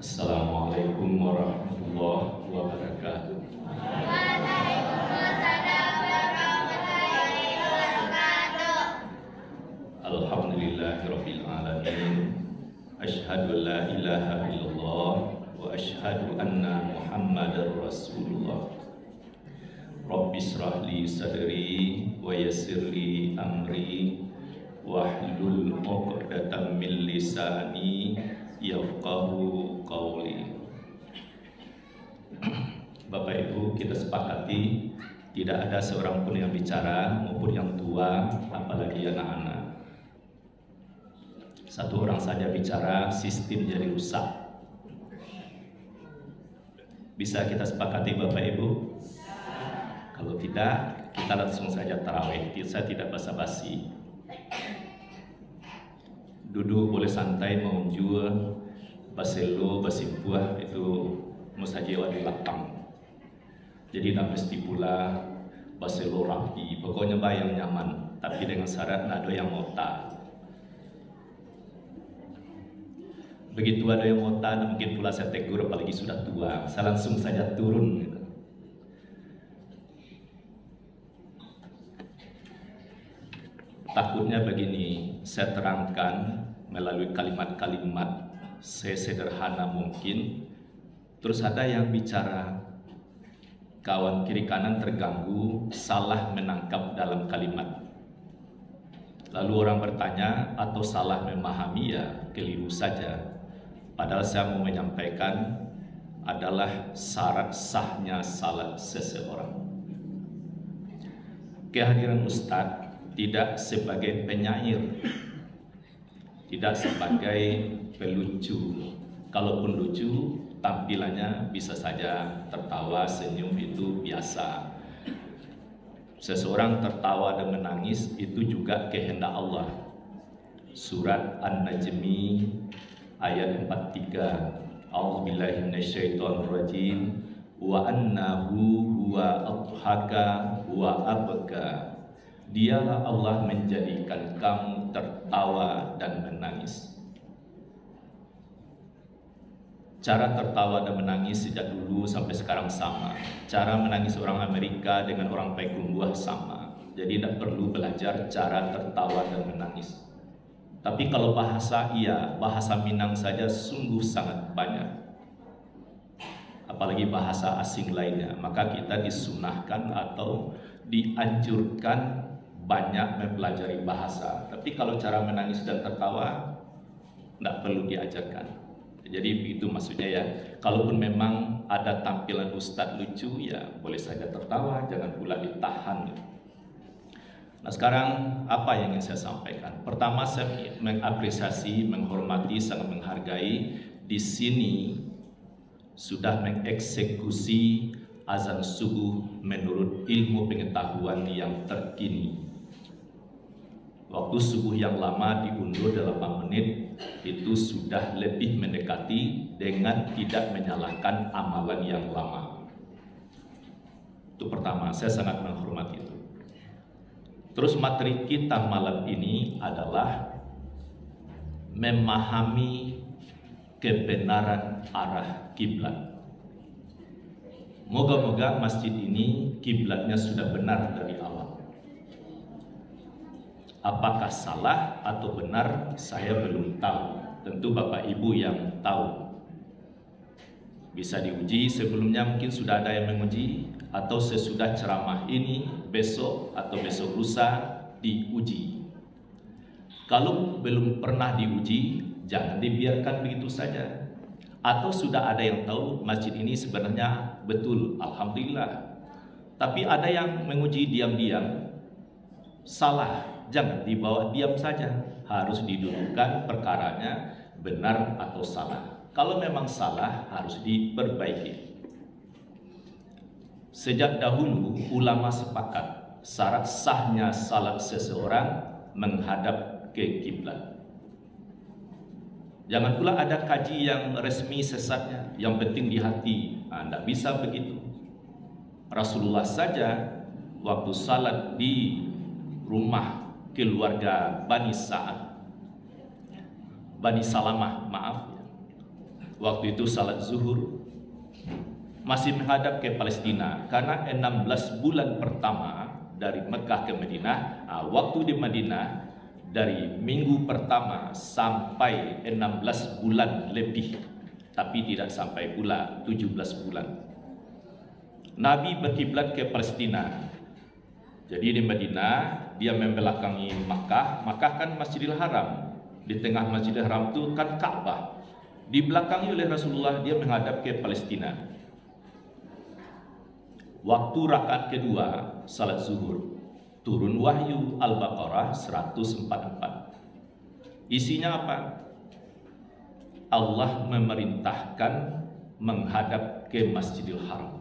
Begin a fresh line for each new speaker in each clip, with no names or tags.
Assalamualaikum warahmatullahi wabarakatuh.
Waalaikumsalam warahmatullahi wabarakatuh.
Alhamdulillahirabbil alamin. Asyhadu an la ilaha illallah wa asyhadu anna Muhammadar Rasulullah. Rabbi shrah li sadri wa yassir li amri wahlul 'uqdatam min lisani yafqahu qawli. Bapak Ibu, kita sepakati tidak ada seorang pun yang bicara maupun yang tua, apalagi anak-anak. Satu orang saja bicara, sistem jadi rusak. Bisa kita sepakati Bapak Ibu? Kalau tidak, kita langsung saja tarawih. Saya tidak basa-basi. Duduk boleh santai, mengunjur, baselo, basimpuah itu musajewa di lapang. Jadi tak mesti pula baselo rapi. Pokoknya bayang nyaman, tapi dengan syarat nado yang mota. Begitu ada yang mota, mungkin pula saya tegur, apalagi sudah tua. Saya langsung saja turun. Gitu. Takutnya begini, saya terangkan melalui kalimat-kalimat sesederhana mungkin. Terus ada yang bicara, kawan kiri kanan terganggu, salah menangkap dalam kalimat. Lalu orang bertanya atau salah memahami, ya keliru saja. Padahal saya mau menyampaikan adalah syarat sahnya salat seseorang. Kehadiran Ustadz tidak sebagai penyair, tidak sebagai pelucu. Kalaupun lucu, tampilannya bisa saja tertawa, senyum itu biasa. Seseorang tertawa dan menangis itu juga kehendak Allah. Surat An-Najmi ayat 43. A'udzubillahi minasyaitonirrajim. Wa annahu huwa adhaka wa abka. Dialah Allah menjadikan kamu tertawa dan menangis. Cara tertawa dan menangis sejak dulu sampai sekarang sama. Cara menangis orang Amerika dengan orang Payakumbuh sama. Jadi tidak perlu belajar cara tertawa dan menangis. Tapi kalau bahasa, iya, bahasa Minang saja sungguh sangat banyak. Apalagi bahasa asing lainnya. Maka kita disunahkan atau dianjurkan banyak mempelajari bahasa. Tapi kalau cara menangis dan tertawa tidak perlu diajarkan. Jadi begitu maksudnya ya. Kalaupun memang ada tampilan Ustadz lucu, ya boleh saja tertawa, jangan pula ditahan. Nah sekarang apa yang ingin saya sampaikan? Pertama, saya mengapresiasi, menghormati, sangat menghargai. Di sini sudah mengeksekusi azan subuh menurut ilmu pengetahuan yang terkini. Waktu subuh yang lama diundur 8 menit itu sudah lebih mendekati dengan tidak menyalahkan amalan yang lama. Itu pertama, saya sangat menghormati itu. Terus materi kita malam ini adalah memahami kebenaran arah kiblat. Moga-moga masjid ini kiblatnya sudah benar dari awal. Apakah salah atau benar, saya belum tahu. Tentu Bapak Ibu yang tahu. Bisa diuji, sebelumnya mungkin sudah ada yang menguji, atau sesudah ceramah ini, besok atau besok lusa diuji. Kalau belum pernah diuji, jangan dibiarkan begitu saja. Atau sudah ada yang tahu masjid ini sebenarnya betul, alhamdulillah. Tapi ada yang menguji diam-diam, salah. Jangan dibawa diam saja, harus didudukkan perkaranya benar atau salah. Kalau memang salah, harus diperbaiki. Sejak dahulu ulama sepakat syarat sahnya salat seseorang menghadap ke kiblat. Jangan pula ada kaji yang resmi sesatnya, yang penting di hati. Tidak bisa begitu. Rasulullah saja waktu salat di rumah keluarga Bani Salamah, maaf. waktu itu salat zuhur, masih menghadap ke Palestina karena 16 bulan pertama dari Mekah ke Madinah. Waktu di Madinah dari minggu pertama sampai 16 bulan lebih, tapi tidak sampai pula 17 bulan. Nabi berkiblat ke Palestina. Jadi di Madinah dia membelakangi Makkah. Makkah kan Masjidil Haram. Di tengah Masjidil Haram itu kan Ka'bah. Dibelakangi oleh Rasulullah, dia menghadap ke Palestina. Waktu rakaat kedua salat zuhur, turun wahyu Al-Baqarah 144. Isinya apa? Allah memerintahkan menghadap ke Masjidil Haram.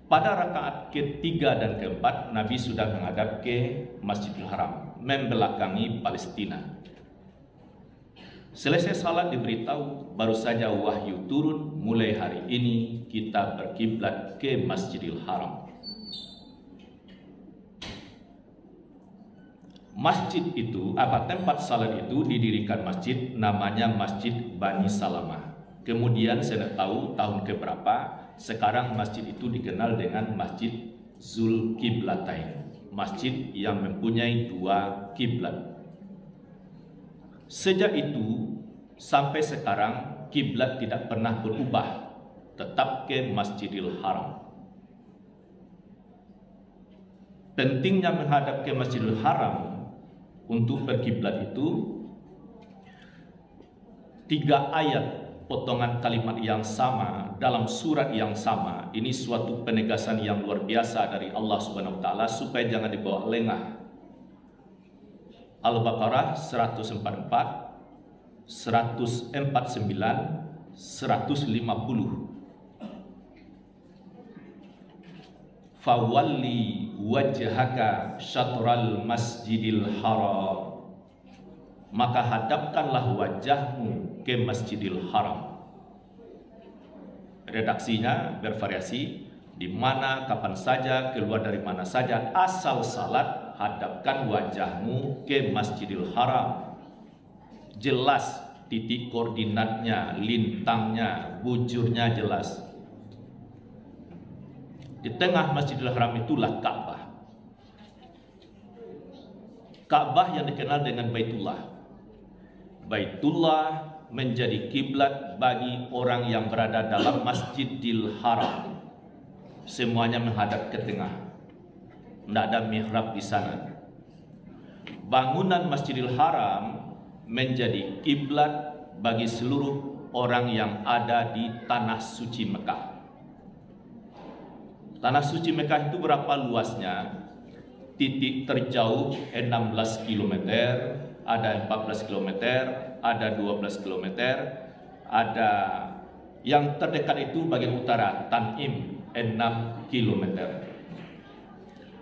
Pada rakaat ketiga dan keempat, Nabi sudah menghadap ke Masjidil Haram, membelakangi Palestina. Selesai salat diberitahu, baru saja wahyu turun, mulai hari ini kita berkiblat ke Masjidil Haram. Masjid itu, tempat salat itu didirikan masjid namanya Masjid Bani Salamah. Kemudian saya tidak tahu tahun keberapa, sekarang masjid itu dikenal dengan Masjid Zulkiblatain, masjid yang mempunyai 2 kiblat. Sejak itu sampai sekarang kiblat tidak pernah berubah, tetap ke Masjidil Haram. Pentingnya menghadap ke Masjidil Haram untuk berkiblat itu 3 ayat potongan kalimat yang sama dalam surat yang sama. Ini suatu penegasan yang luar biasa dari Allah Subhanahu wa taala supaya jangan dibawa lengah. Al-Baqarah 144, 149, 150. Fawalli wajhaka syatral masjidil haram. Maka hadapkanlah wajahmu ke Masjidil Haram. Redaksinya bervariasi, di mana, kapan saja, keluar dari mana saja, asal salat, hadapkan wajahmu ke Masjidil Haram. Jelas titik koordinatnya, lintangnya, bujurnya jelas. Di tengah Masjidil Haram itulah Ka'bah. Ka'bah yang dikenal dengan Baitullah. Baitullah menjadi kiblat bagi orang yang berada dalam Masjidil Haram. Semuanya menghadap ke tengah. Tidak ada mihrab di sana. Bangunan Masjidil Haram menjadi kiblat bagi seluruh orang yang ada di Tanah Suci Mekah. Tanah Suci Mekah itu berapa luasnya? Titik terjauh 16 km, ada 14 km, ada 12 km, ada yang terdekat itu bagian utara, Tanim 6 km.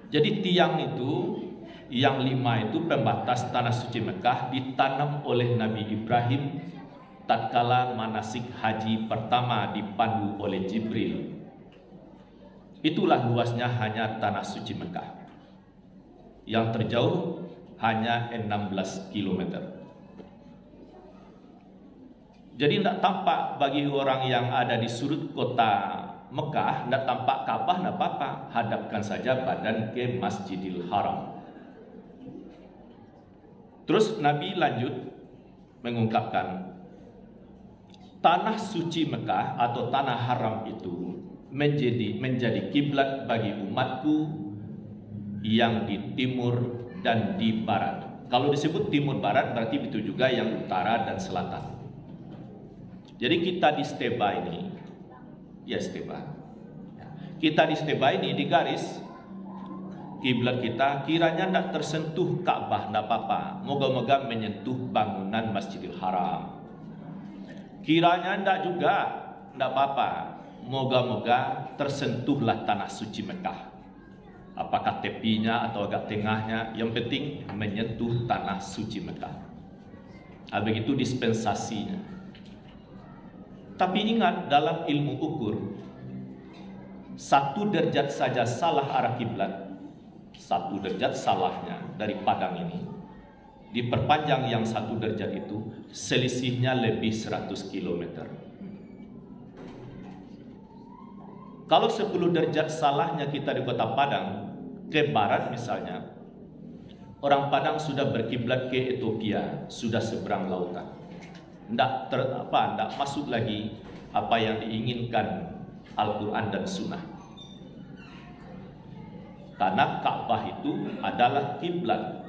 Jadi tiang itu, yang 5 itu pembatas Tanah Suci Mekah ditanam oleh Nabi Ibrahim tatkala manasik haji pertama dipandu oleh Jibril. Itulah luasnya hanya Tanah Suci Mekah. Yang terjauh hanya 16 km. Jadi tidak tampak bagi orang yang ada di sudut kota Mekah, tidak tampak Ka'bah, tidak apa-apa, hadapkan saja badan ke Masjidil Haram. Terus Nabi lanjut mengungkapkan, Tanah Suci Mekah atau Tanah Haram itu menjadi kiblat bagi umatku yang di timur dan di barat. Kalau disebut timur barat berarti itu juga yang utara dan selatan. Jadi kita di Steba ini, ya Steba, kita di Steba ini di garis kiblat kita kiranya tidak tersentuh Ka'bah, tidak apa-apa. Moga-moga menyentuh bangunan Masjidil Haram. Kiranya tidak juga, tidak apa-apa. Moga-moga tersentuhlah Tanah Suci Mekah. Apakah tepinya atau agak tengahnya, yang penting menyentuh Tanah Suci Mekah. Begitu dispensasinya. Tapi ingat, dalam ilmu ukur, 1 derajat saja salah arah kiblat, 1 derajat salahnya dari padang ini diperpanjang yang 1 derajat itu, selisihnya lebih 100 km. Kalau 10 derajat salahnya kita di kota Padang ke barat misalnya, orang Padang sudah berkiblat ke Ethiopia, sudah seberang lautan. Tidak masuk lagi apa yang diinginkan Al-Quran dan Sunnah. Karena Ka'bah itu adalah kiblat,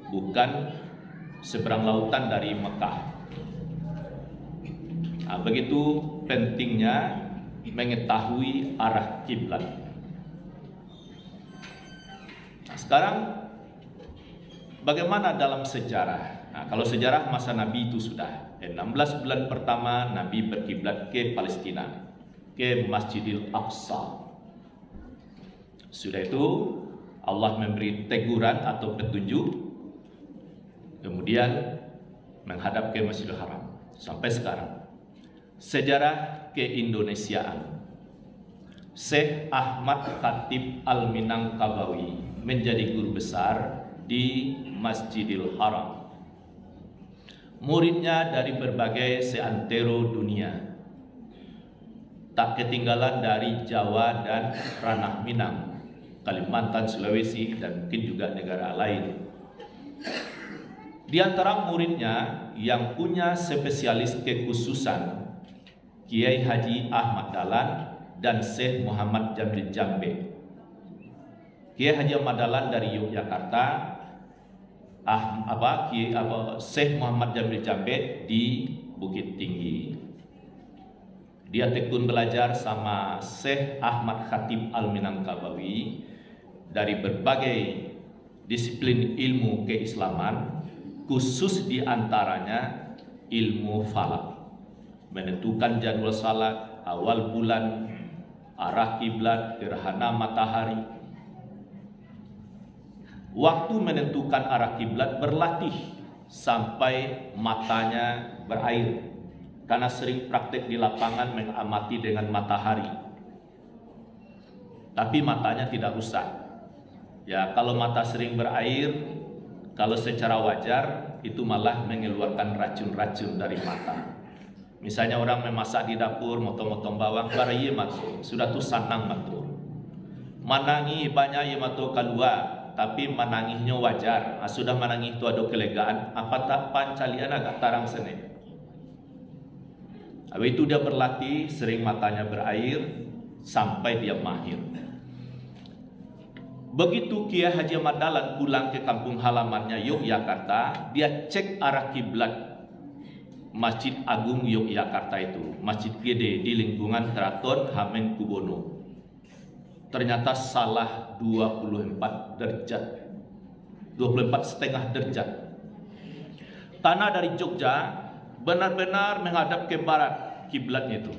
bukan seberang lautan dari Mekah. Nah, begitu pentingnya mengetahui arah kiblat. Nah, sekarang bagaimana dalam sejarah? Nah, kalau sejarah masa Nabi itu sudah 16 bulan pertama Nabi berkiblat ke Palestina, ke Masjidil Aqsa. Sudah itu Allah memberi teguran atau petunjuk, kemudian menghadap ke Masjidil Haram. Sampai sekarang sejarah keindonesiaan, Syekh Ahmad Khatib Al-Minangkabawi menjadi guru besar di Masjidil Haram. Muridnya dari berbagai seantero dunia, tak ketinggalan dari Jawa dan Ranah Minang, Kalimantan, Sulawesi, dan mungkin juga negara lain. Di antara muridnya yang punya spesialis kekhususan, Kiai Haji Ahmad Dahlan dan Syekh Muhammad Jamil Jambe. Kiai Haji Ahmad Dahlan dari Yogyakarta, Syekh Muhammad Jamil Jambe di Bukit Tinggi. Dia tekun belajar sama Syekh Ahmad Khatib Al-Minangkabawi dari berbagai disiplin ilmu keislaman, khusus di antaranya ilmu falak, menentukan jadwal salat, awal bulan, arah kiblat, gerhana matahari. Waktu menentukan arah kiblat berlatih sampai matanya berair, karena sering praktek di lapangan mengamati dengan matahari. Tapi matanya tidak rusak. Ya, kalau mata sering berair, kalau secara wajar itu malah mengeluarkan racun-racun dari mata. Misalnya orang memasak di dapur, motong-motong bawang, baraye mato, sudah tu sanang mato. Manangi banyak ye mato keluar, tapi manangihnya wajar. Sudah manangih itu ada kelegaan, apa tak pancalian agak tarang sene. Habis itu dia berlatih, sering matanya berair sampai dia mahir. Begitu Kiai Haji Ahmad Dahlan pulang ke kampung halamannya Yogyakarta, dia cek arah kiblat Masjid Agung Yogyakarta itu, masjid gede di lingkungan Keraton Hamengkubuwono. Ternyata salah 24 derajat, 24,5 derajat. Tanah dari Jogja benar-benar menghadap ke barat kiblatnya itu.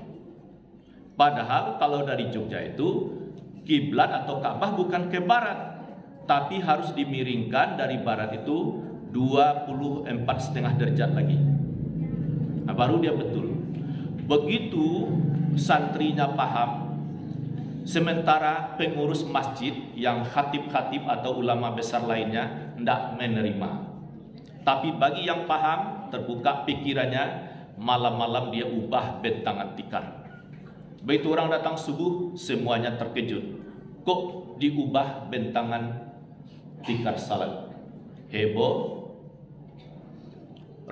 Padahal kalau dari Jogja itu kiblat atau Ka'bah bukan ke barat, tapi harus dimiringkan dari barat itu 24,5 derajat lagi. Nah, baru dia betul. Begitu santrinya paham, sementara pengurus masjid yang khatib-khatib atau ulama besar lainnya tidak menerima. Tapi bagi yang paham, terbuka pikirannya, malam-malam dia ubah bentangan tikar. Begitu orang datang subuh, semuanya terkejut. Kok diubah bentangan tikar salat? Heboh,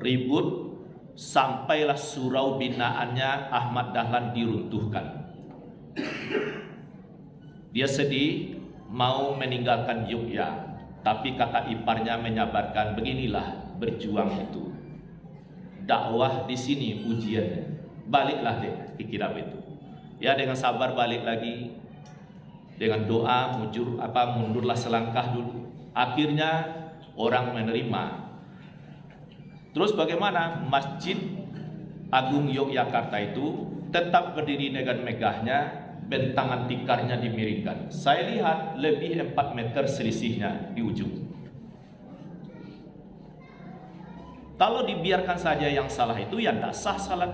ribut, sampailah surau binaannya Ahmad Dahlan diruntuhkan. Dia sedih mau meninggalkan Yogyakarta, tapi kakak iparnya menyabarkan, beginilah berjuang itu. Dakwah di sini ujiannya. Baliklah deh ke kirab itu. Ya, dengan sabar balik lagi, dengan doa mundurlah selangkah dulu. Akhirnya orang menerima. Terus bagaimana? Masjid Agung Yogyakarta itu tetap berdiri dengan megahnya, bentangan tikarnya dimiringkan. Saya lihat lebih 4 meter selisihnya di ujung. Kalau dibiarkan saja yang salah itu, ya tidak sah salat.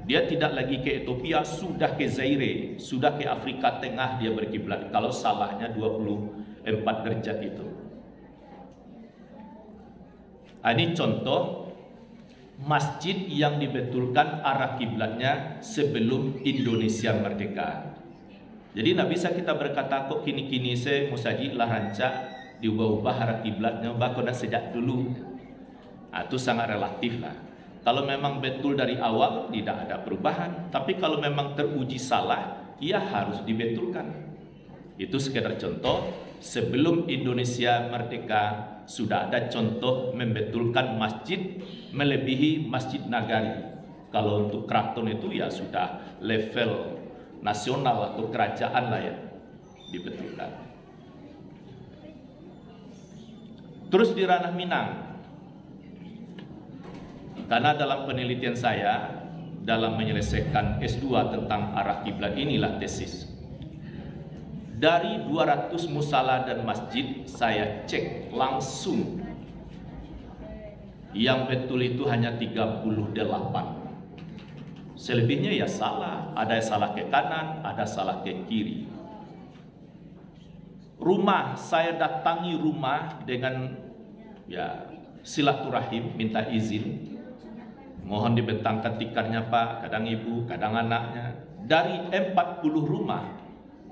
Dia tidak lagi ke Ethiopia, sudah ke Zaire, sudah ke Afrika Tengah dia berkiblat. Kalau salahnya 24 derajat itu. Ini contoh masjid yang dibetulkan arah kiblatnya sebelum Indonesia merdeka. Jadi tidak bisa kita berkata kok kini-kini saya musajid lah rancak diubah-ubah arah kiblatnya bahkan sejak dulu. Itu sangat relatif lah. Kalau memang betul dari awal tidak ada perubahan, tapi kalau memang teruji salah, ia harus dibetulkan. Itu sekedar contoh. Sebelum Indonesia merdeka sudah ada contoh membetulkan masjid melebihi masjid nagari. Kalau untuk keraton itu ya sudah level nasional atau kerajaan lah ya dibetulkan. Terus di ranah Minang, karena dalam penelitian saya dalam menyelesaikan S2 tentang arah kiblat inilah tesis. Dari 200 musala dan masjid saya cek langsung, yang betul itu hanya 38. Selebihnya ya salah, ada yang salah ke kanan, ada salah ke kiri. Rumah, saya datangi rumah dengan ya silaturahim, minta izin, mohon dibentangkan tikarnya Pak, kadang ibu, kadang anaknya. Dari 40 rumah,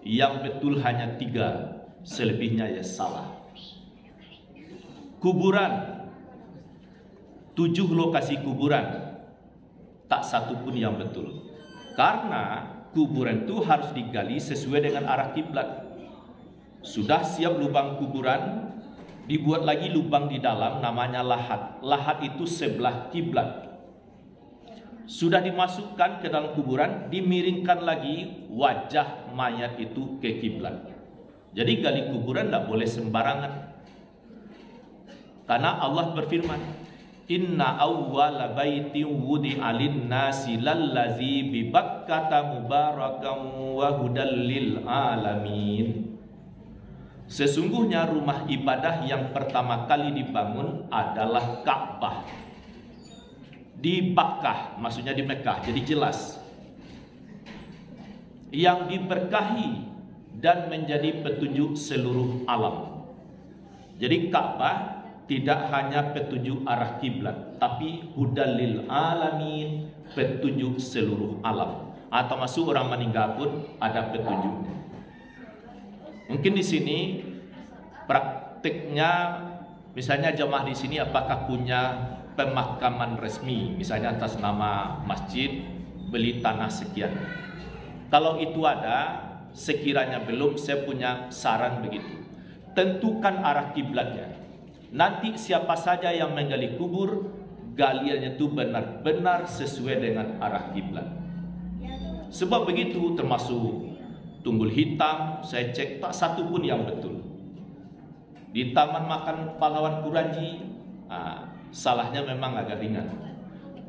yang betul hanya 3, selebihnya ya salah. Kuburan, 7 lokasi kuburan, tak satu pun yang betul. Karena kuburan itu harus digali sesuai dengan arah kiblat. Sudah siap lubang kuburan, dibuat lagi lubang di dalam namanya lahat. Lahat itu sebelah kiblat. Sudah dimasukkan ke dalam kuburan, dimiringkan lagi wajah mayat itu ke kiblat. Jadi gali kuburan tidak boleh sembarangan. Karena Allah berfirman, Inna awwala baitin wudi'a lin-nasi lallazi bi Bakkata mubarakan wa hudal lil alamin. Sesungguhnya rumah ibadah yang pertama kali dibangun adalah Ka'bah. Di Bakkah, maksudnya di Mekah, jadi jelas. Yang diberkahi dan menjadi petunjuk seluruh alam. Jadi Ka'bah tidak hanya petunjuk arah kiblat, tapi hudalil alamin, petunjuk seluruh alam. Atau masuk orang meninggal pun ada petunjuknya. Mungkin di sini praktiknya, misalnya jemaah di sini apakah punya pemakaman resmi, misalnya atas nama masjid, beli tanah sekian. Kalau itu ada, sekiranya belum, saya punya saran begitu. Tentukan arah kiblatnya. Nanti siapa saja yang menggali kubur, galiannya itu benar-benar sesuai dengan arah kiblat. Sebab begitu, termasuk tunggul hitam, saya cek tak satu pun yang betul. Di Taman Makan Pahlawan Kuranji, salahnya memang agak ringan.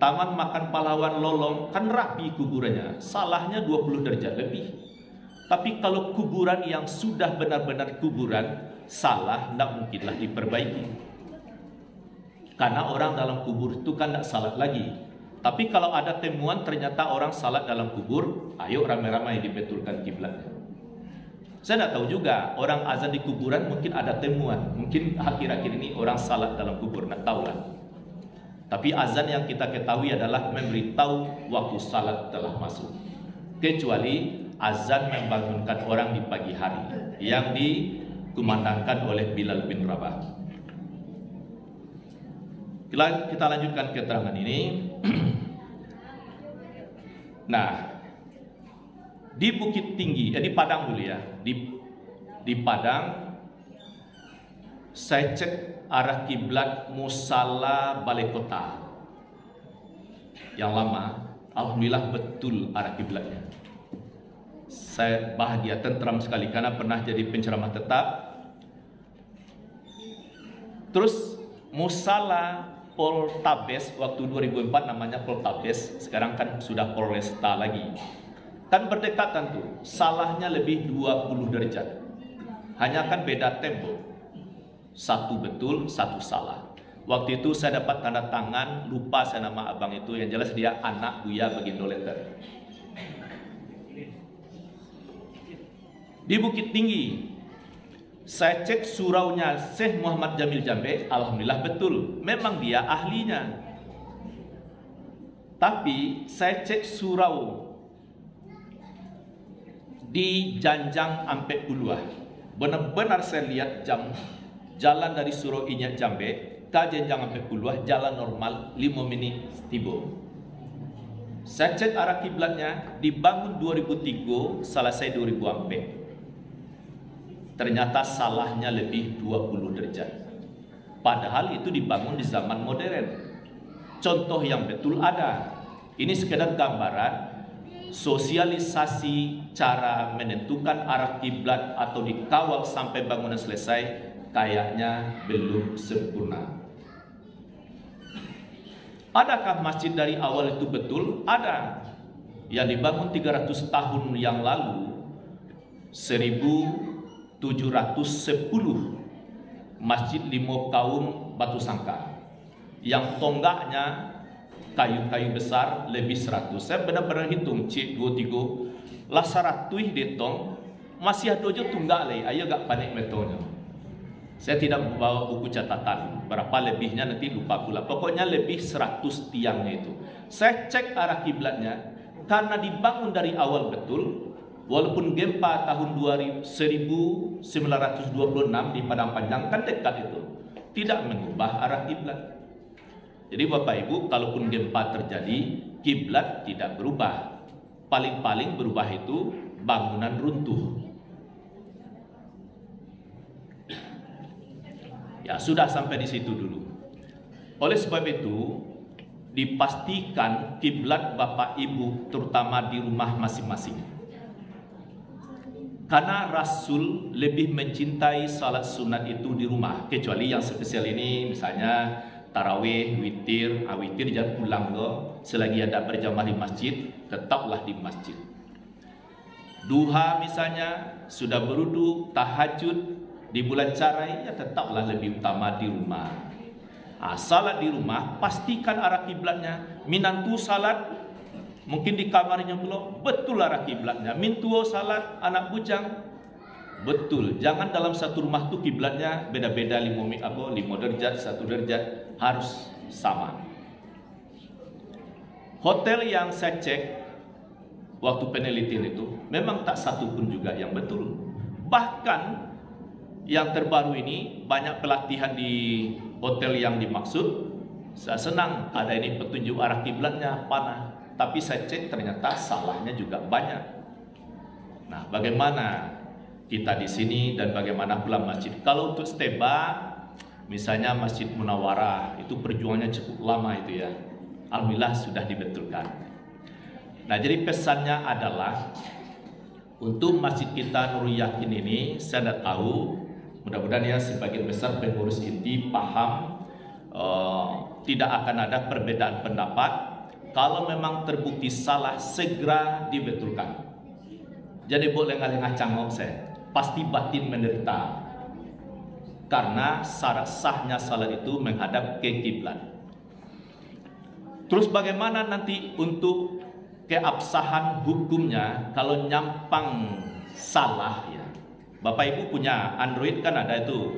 Taman Makan Pahlawan Lolong kan rapi kuburannya, salahnya 20 derajat lebih. Tapi kalau kuburan yang sudah benar-benar kuburan, salah tidak mungkinlah diperbaiki. Karena orang dalam kubur itu kan tidak salat lagi. Tapi kalau ada temuan ternyata orang salat dalam kubur, ayo ramai-ramai dibetulkan kiblatnya. Saya tidak tahu juga, orang azan di kuburan mungkin ada temuan. Mungkin akhir-akhir ini orang salat dalam kubur, tidak tahu lah. Tapi azan yang kita ketahui adalah memberitahu waktu salat telah masuk. Kecuali azan membangunkan orang di pagi hari yang dikumandangkan oleh Bilal bin Rabah. Kita lanjutkan keterangan ini. Nah, di Bukit Tinggi, di Padang dulu ya. Di Padang, saya cek arah kiblat musala balai kota yang lama. Alhamdulillah betul arah kiblatnya. Saya bahagia, tentram sekali karena pernah jadi penceramah tetap. Terus musala Poltabes waktu 2004 namanya Poltabes, sekarang kan sudah Polresta lagi. Kan berdekatan tuh, salahnya lebih 20 derajat. Hanya kan beda tempo. Satu betul, satu salah. Waktu itu saya dapat tanda tangan, lupa saya nama abang itu, yang jelas dia anak Buya Bagindo Letter. Di Bukit Tinggi, Saya cek suraunya Syekh Muhammad Jamil Jambe, alhamdulillah betul, memang dia ahlinya. Tapi saya cek surau di Janjang Ampek Puluah, benar-benar saya lihat jalan dari surau Inyak Jambe ke Janjang Ampek Puluah, jalan normal 5 menit tiba. Saya cek arah kiblatnya, dibangun 2003, selesai 2004. Ternyata salahnya lebih 20 derajat. Padahal itu dibangun di zaman modern. Contoh yang betul ada. Ini sekedar gambaran sosialisasi cara menentukan arah kiblat atau dikawal sampai bangunan selesai kayaknya belum sempurna. Adakah masjid dari awal itu betul? Ada. Yang dibangun 300 tahun yang lalu, 1710, Masjid Limo Kaum Batu Sangka, yang tonggaknya kayu-kayu besar lebih 100. Saya benar-benar hitung cik 23 lah 100 detong masih ada aja tunggak lagi. Ayo gak panik metonya. Saya tidak membawa buku catatan berapa lebihnya, nanti lupa pula. Pokoknya lebih 100 tiangnya itu. Saya cek arah kiblatnya karena dibangun dari awal betul. Walaupun gempa tahun 1926 di Padang Panjang kan dekat itu, tidak mengubah arah kiblat. Jadi Bapak Ibu, kalaupun gempa terjadi, kiblat tidak berubah. Paling-paling berubah itu bangunan runtuh. Ya sudah, sampai di situ dulu. Oleh sebab itu, dipastikan kiblat Bapak Ibu terutama di rumah masing-masing. Karena Rasul lebih mencintai salat sunat itu di rumah, kecuali yang spesial ini misalnya tarawih, witir, witir jangan pulang loh. Selagi ada berjamaah di masjid, tetaplah di masjid. Duha misalnya, sudah berwudu, tahajud di bulan carai, ya tetaplah lebih utama di rumah. Salat di rumah, pastikan arah kiblatnya. Minantu salat, mungkin di kamarnya pula, betul arah kiblatnya. Mintuo salat, anak bujang, betul. Jangan dalam satu rumah tu kiblatnya beda-beda 5 derajat, 1 derajat, harus sama. Hotel yang saya cek waktu penelitian itu memang tak satu pun juga yang betul. Bahkan yang terbaru ini banyak pelatihan di hotel yang dimaksud. Saya senang ada ini petunjuk arah kiblatnya panah, tapi saya cek ternyata salahnya juga banyak. Nah, bagaimana kita di sini dan bagaimana pula masjid? Kalau untuk steba, misalnya Masjid Munawarah, itu perjuangannya cukup lama itu ya. Alhamdulillah sudah dibetulkan. Nah, jadi pesannya adalah untuk masjid kita Nurul Yakin ini, saya tidak tahu, mudah-mudahan ya sebagian besar pengurus inti paham, tidak akan ada perbedaan pendapat. Kalau memang terbukti salah, segera dibetulkan. Jadi boleh ngalih ngacang saya, pasti batin menderita. Karena syarat sahnya salat itu menghadap ke kiblat. Terus bagaimana nanti untuk keabsahan hukumnya kalau nyampang salah ya? Bapak Ibu punya Android kan ada itu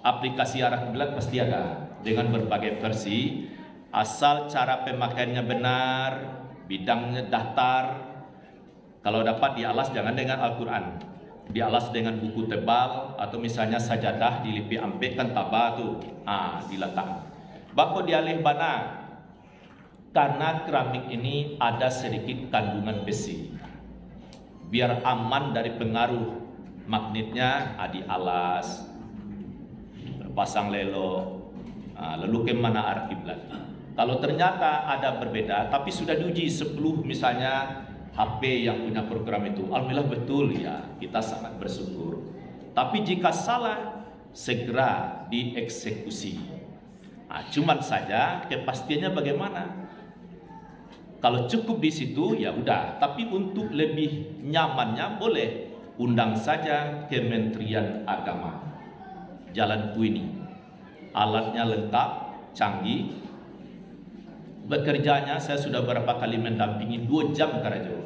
aplikasi arah kiblat pasti ada dengan berbagai versi. Asal cara pemakaiannya benar, bidangnya datar. Kalau dapat dialas jangan dengan Al-Quran, dialas dengan buku tebal atau misalnya sajadah dilipi ampek kan tabah tuh, diletak. Bako dialih bana, karena keramik ini ada sedikit kandungan besi. Biar aman dari pengaruh magnetnya, dialas, pasang lelo, lalu ke mana arah kiblat. Kalau ternyata ada berbeda, tapi sudah diuji 10 misalnya HP yang punya program itu, alhamdulillah betul ya, kita sangat bersyukur. Tapi jika salah, segera dieksekusi. Cuman saja kepastiannya bagaimana? Kalau cukup di situ ya udah, tapi untuk lebih nyamannya boleh undang saja Kementerian Agama. Jalan Kuini, alatnya lengkap, canggih. Bekerjanya saya sudah berapa kali mendampingi 2 jam kerja.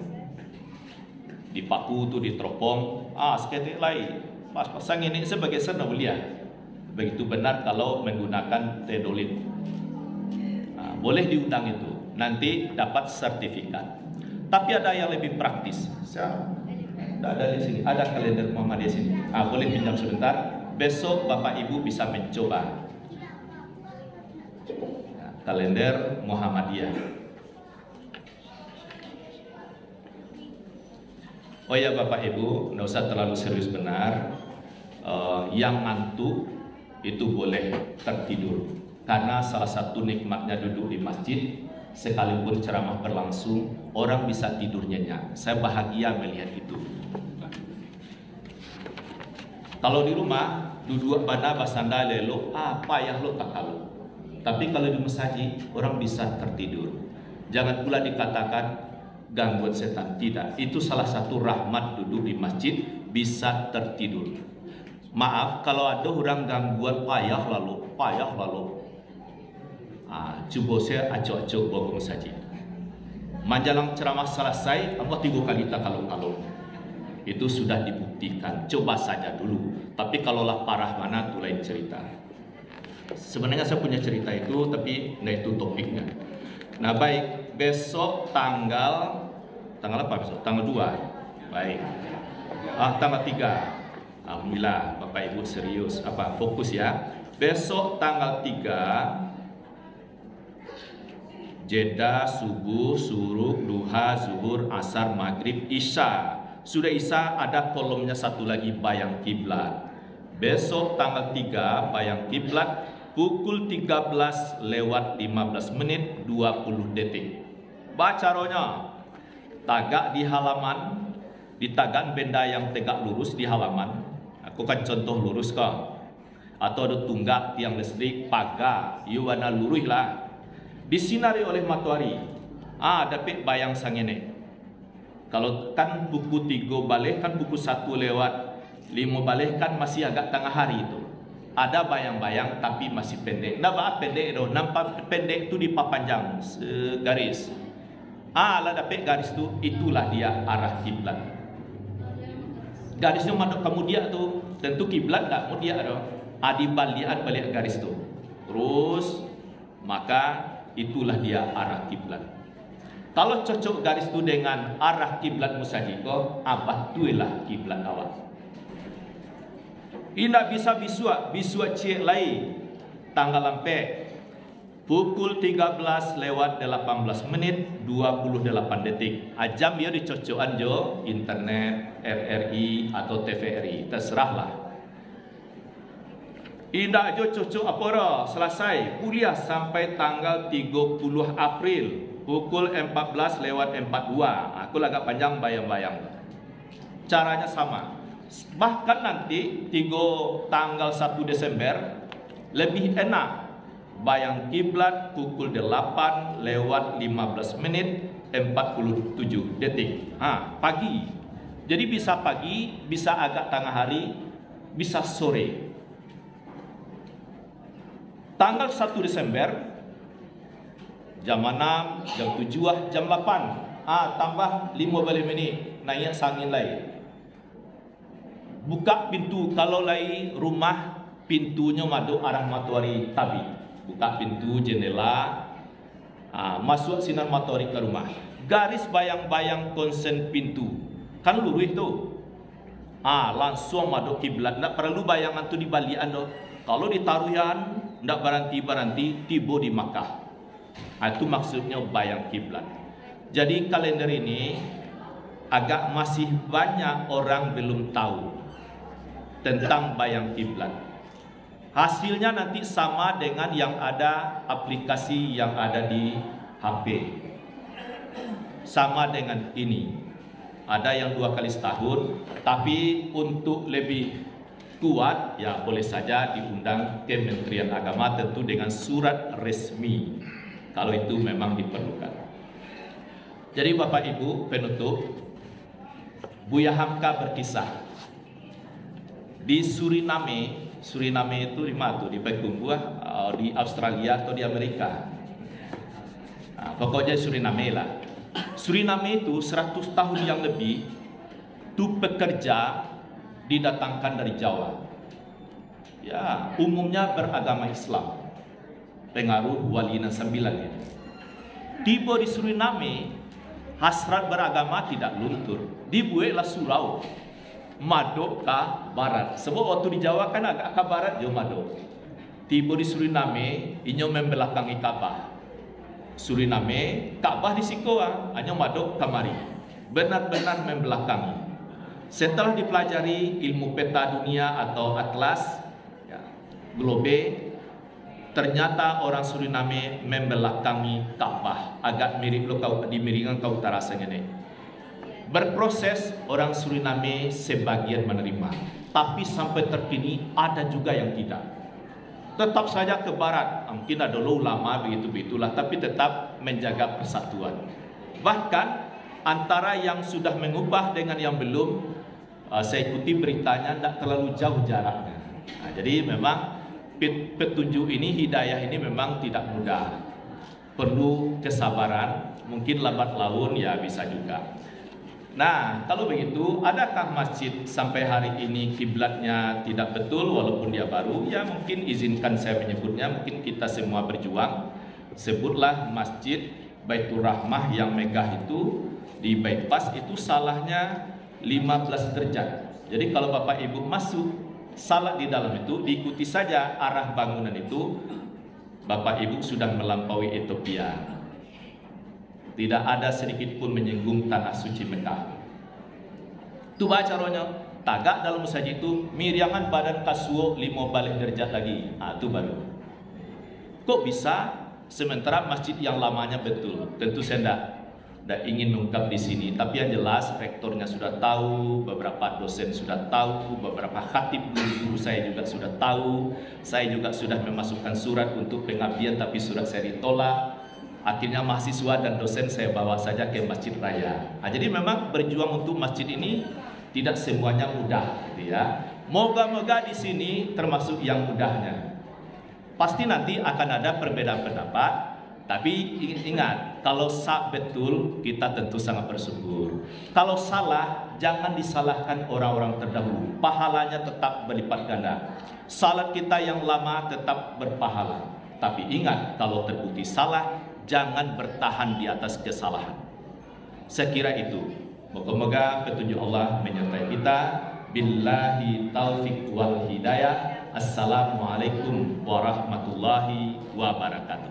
Dipaku tuh diteropong, seketik lain. Pasang ini sebagai senaulia. Begitu benar kalau menggunakan tedolin. Boleh diundang itu, nanti dapat sertifikat. Tapi ada yang lebih praktis. Ada di sini, ada kalender Muhammadiyah sini. Boleh pinjam sebentar. Besok Bapak Ibu bisa mencoba kalender Muhammadiyah. Oh ya Bapak Ibu, nggak usah terlalu serius benar. Yang ngantuk itu boleh tertidur. Karena salah satu nikmatnya duduk di masjid, sekalipun ceramah berlangsung, orang bisa tidur nyenyak. Saya bahagia melihat itu. Kalau di rumah, duduk pada basanda lelo, payah lo tak kalau. Tapi kalau di masjid, orang bisa tertidur. Jangan pula dikatakan gangguan setan. Tidak, itu salah satu rahmat duduk di masjid, bisa tertidur. Maaf kalau ada orang gangguan payah lalu. Coba saya acok-acok bawa ke masjid. Menjelang ceramah selesai, 3 kali tak kalau. Itu sudah dibuktikan. Coba saja dulu. Tapi kalaulah parah mana, itu lain cerita. Sebenarnya saya punya cerita itu, tapi nah itu topiknya. Nah baik, besok tanggal apa besok? Tanggal 2. Baik. Tanggal 3. Alhamdulillah, Bapak Ibu serius. Fokus ya. Besok tanggal 3. Jeda, subuh, suruk, duha, zuhur, asar, maghrib, isya. Sudah isya ada kolomnya satu lagi bayang kiblat. Besok tanggal 3 bayang kiblat pukul 13:15 20 detik. Bacaronya tagak di halaman, ditagak benda yang tegak lurus di halaman. Aku kan contoh lurus kok. Atau ada tunggak tiang listrik, pagar, warna lurus lah. Disinari oleh matahari. Dapat bayang sang ini. Kalau kan buku 3 balik kan buku 1 lewat 5 balik kan masih agak tengah hari itu. Ada bayang-bayang tapi masih pendek. Nampak pendek itu, nampak pendek itu dipapanjang garis. Lah dapat garis itulah dia arah kiblat. Garisnya madok kamu dia tuh, tentu kiblat tak mau dia balik garis tu. Terus maka itulah dia arah kiblat. Kalau cocok garis itu dengan arah kiblat musajiko, abatulah kiblat awak. Indah bisa bisua cik lain tanggal lampe pukul 13:18 28 detik. Jam dia dicocokan jo internet, RRI atau TVRI, terserahlah. Indah jo cocok apa selesai kuliah sampai tanggal 30 April pukul 14:42. Aku agak panjang bayang-bayang. Caranya sama. Bahkan nanti tanggal 1 Desember lebih enak. Bayang kiblat pukul 8:15 detik. Pagi. Jadi bisa pagi, bisa agak tengah hari, bisa sore. Tanggal 1 Desember jam 6, jam 7, jam 8. Tambah 15 menit naik sangin lain. Buka pintu kalau lain rumah pintunya madu arah matahari tabi. Buka pintu jendela, masuk sinar matahari ke rumah. Garis bayang-bayang konsen pintu kan lurus itu. Langsung madu kiblat. Tak perlu bayangan tu dibalian doh. Kalau ditaruhan ndak berhenti tiba di Makkah. Itu maksudnya bayang kiblat. Jadi kalender ini agak masih banyak orang belum tahu tentang bayang kiblat. Hasilnya nanti sama dengan yang ada aplikasi yang ada di HP. Sama dengan ini. Ada yang 2 kali setahun, tapi untuk lebih kuat ya boleh saja diundang Kementerian Agama tentu dengan surat resmi kalau itu memang diperlukan. Jadi Bapak Ibu penutup, Buya Hamka berkisah di Suriname itu di mana tuh? Di Payakumbuh, di Australia atau di Amerika. Pokoknya Suriname lah. Suriname itu 100 tahun yang lebih tuh pekerja didatangkan dari Jawa. Ya, umumnya beragama Islam. Pengaruh Wali Nasambilan ini. Tiba di Suriname, hasrat beragama tidak luntur. Dibuatlah surau madok ke barat. Sebab waktu di Jawa kan agak ke barat jauh madok. Tiba di Suriname, inyo membelakangi Ka'bah. Suriname, Ka'bah di Sikoa, hanya madok kamari. Benar-benar membelakangi. Setelah dipelajari ilmu peta dunia atau atlas, ya, globe, ternyata orang Suriname membelakangi Ka'bah. Agak mirip lo kau di miringan kau utara sengene. Berproses orang Suriname sebagian menerima, tapi sampai terkini ada juga yang tidak. Tetap saja ke barat, mungkin ada ulama begitu-begitulah, tapi tetap menjaga persatuan. Bahkan antara yang sudah mengubah dengan yang belum, saya ikuti beritanya tidak terlalu jauh jaraknya. Nah, jadi memang petunjuk ini, hidayah ini memang tidak mudah. Perlu kesabaran, mungkin lambat laun ya bisa juga. Nah, kalau begitu, adakah masjid sampai hari ini kiblatnya tidak betul walaupun dia baru? Ya mungkin izinkan saya menyebutnya, mungkin kita semua berjuang. Sebutlah Masjid Baitur Rahmah yang megah itu di bypass itu salahnya 15 derajat. Jadi kalau Bapak Ibu masuk salat di dalam itu, diikuti saja arah bangunan itu, Bapak Ibu sudah melampaui Ethiopia. Tidak ada sedikit pun menyinggung tanah suci Mekah. Itu baca rohnya. Tagak dalam masjid itu miriangan badan kasuo 5 balik derajat lagi. Itu baru. Kok bisa? Sementara masjid yang lamanya betul. Tentu saya tidak ingin mengungkap di sini. Tapi yang jelas rektornya sudah tahu, beberapa dosen sudah tahu, beberapa khatib guru saya juga sudah tahu. Saya juga sudah memasukkan surat untuk pengabdian, tapi surat saya ditolak. Akhirnya mahasiswa dan dosen saya bawa saja ke Masjid Raya. Nah, jadi memang berjuang untuk masjid ini tidak semuanya mudah, gitu ya. Moga-moga di sini termasuk yang mudahnya. Pasti nanti akan ada perbedaan pendapat, tapi ingat, kalau sah betul kita tentu sangat bersyukur. Kalau salah, jangan disalahkan orang-orang terdahulu. Pahalanya tetap berlipat ganda. Salat kita yang lama tetap berpahala. Tapi ingat, kalau terbukti salah, jangan bertahan di atas kesalahan. Saya kira itu. Moga-moga petunjuk Allah menyertai kita. Billahi taufiq wal hidayah. Assalamualaikum warahmatullahi wabarakatuh.